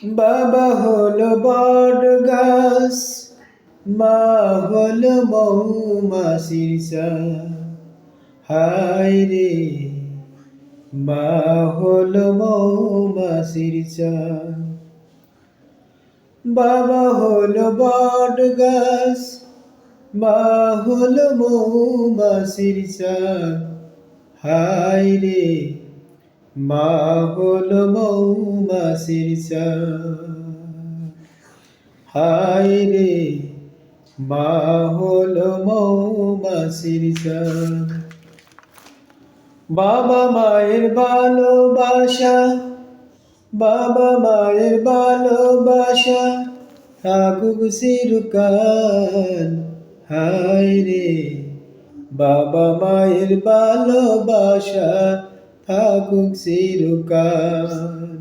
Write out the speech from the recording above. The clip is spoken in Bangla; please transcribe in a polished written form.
বাবা হলো বট গাছ, মা হলো মৌমাছির চাক। হায় রে, মা হলো মৌমাছির চাক। বাবা হলো বট গাছ, মা হলো মৌমাছির চাক। হায় রে, মা হলো মৌমাছির চাক। হায় রে, মা হলো মৌমাছির চাক। বাবা মায়ের ভালোবাসা, বাবা মায়ের ভালোবাসা থাকুক চিরকাল। হায় রে, বাবা মায়ের ভালোবাসা থাকুক চিরকাল।